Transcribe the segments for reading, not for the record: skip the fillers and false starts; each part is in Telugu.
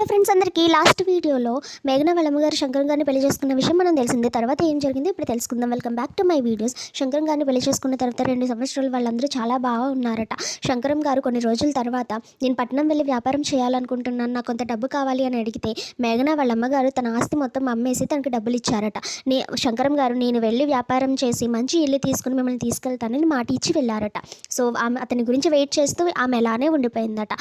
ఫ్రెండ్స్ అందరికీ లాస్ట్ వీడియోలో మేఘన వాళ్ళ అమ్మగారు శంకరం గారిని పెళ్లి చేసుకున్న విషయం మనం తెలిసిందే. తర్వాత ఏం జరిగింది ఇప్పుడు తెలుసుకుందాం. Welcome back to my videos. Shankaram గారిని పెళ్లి చేసుకున్న తర్వాత 2 సంవత్సరాలు వాళ్ళందరూ చాలా బాగా ఉన్నారట. శంకరం గారు కొన్ని రోజుల తర్వాత నేను పట్టణం వెళ్ళి వ్యాపారం చేయాలనుకుంటున్నాను, నాకు కొంత డబ్బు కావాలి అని అడిగితే మేఘన వాళ్ళ అమ్మగారు తన ఆస్తి మొత్తం అమ్మేసి తనకి డబ్బులు ఇచ్చారట. శంకరం గారు నేను వెళ్ళి వ్యాపారం చేసి మంచి ఇల్లు తీసుకుని మిమ్మల్ని తీసుకెళ్తానని మాట ఇచ్చి వెళ్ళారట. సో ఆమె అతని గురించి వెయిట్ చేస్తూ ఆమె అలానే ఉండిపోయిందట.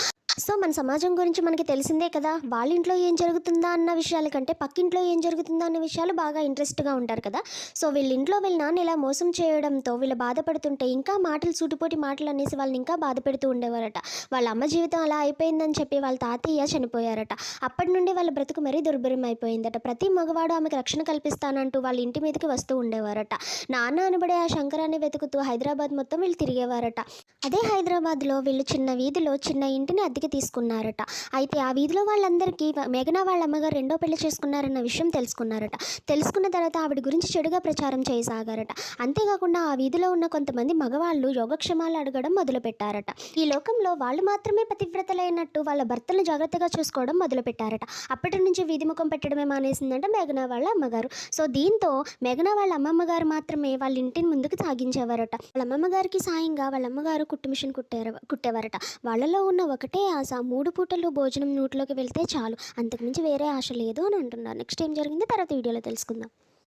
సో మన సమాజం గురించి మనకి తెలిసిందే కదా, వాళ్ళ ఇంట్లో ఏం జరుగుతుందా అన్న విషయాల కంటే పక్కింట్లో ఏం జరుగుతుందా అన్న విషయాలు బాగా ఇంట్రెస్ట్గా ఉంటారు కదా. సో వీళ్ళ ఇంట్లో వీళ్ళ నాన్న ఇలా మోసం చేయడంతో వీళ్ళు బాధపడుతుంటే ఇంకా మాటలు సూటిపోటి మాటలు అనేసి వాళ్ళని ఇంకా బాధ పెడుతూ ఉండేవారట. వాళ్ళ అమ్మ జీవితం అలా అయిపోయిందని చెప్పి వాళ్ళ తాతయ్య చనిపోయారట. అప్పటి నుండి వాళ్ళ బ్రతుకు మరీ దుర్భరం అయిపోయిందట. ప్రతి మగవాడు ఆమెకు రక్షణ కల్పిస్తానంటూ వాళ్ళ ఇంటి మీదకి వస్తూ ఉండేవారట. నాన్న అనబడే ఆ శంకరాన్ని వెతుకుతూ హైదరాబాద్ మొత్తం వీళ్ళు తిరిగేవారట. అదే హైదరాబాద్లో వీళ్ళు చిన్న వీధిలో చిన్న ఇంటిని అద్దెకి తీసుకున్నారట. అయితే ఆ వీధిలో వాళ్ళందరికీ మేఘన వాళ్ళ అమ్మగారు రెండో పెళ్లి చేసుకున్నారన్న విషయం తెలుసుకున్నారట. తెలుసుకున్న తర్వాత ఆవిడ గురించి చెడుగా ప్రచారం చేయసాగారట. అంతేకాకుండా ఆ వీధిలో ఉన్న కొంతమంది మగవాళ్ళు యోగక్షేమాలు అడగడం మొదలుపెట్టారట. ఈ లోకంలో వాళ్ళు మాత్రమే పతివ్రతలైనట్టు వాళ్ళ భర్తలను జాగ్రత్తగా చూసుకోవడం మొదలుపెట్టారట. అప్పటి నుంచి వీధి ముఖం పెట్టడమే మానేసిందంట మేఘన వాళ్ళ అమ్మగారు. సో దీంతో మేఘన వాళ్ళ అమ్మమ్మ గారు మాత్రమే వాళ్ళ ఇంటిని ముందుకు సాగించేవారట. వాళ్ళ అమ్మమ్మ గారికి సాయంగా వాళ్ళ అమ్మగారు కుట్టు మిషన్ కుట్టేవారట. వాళ్ళలో ఉన్న ఒకటే ఆశ, 3 పూటలు భోజనం నోట్లోకి వెళ్తే చాలు, అంతకుమించి వేరే ఆశ లేదు అని అంటున్నారు. నెక్స్ట్ ఏం జరిగిందో తర్వాత వీడియోలో తెలుసుకుందాం.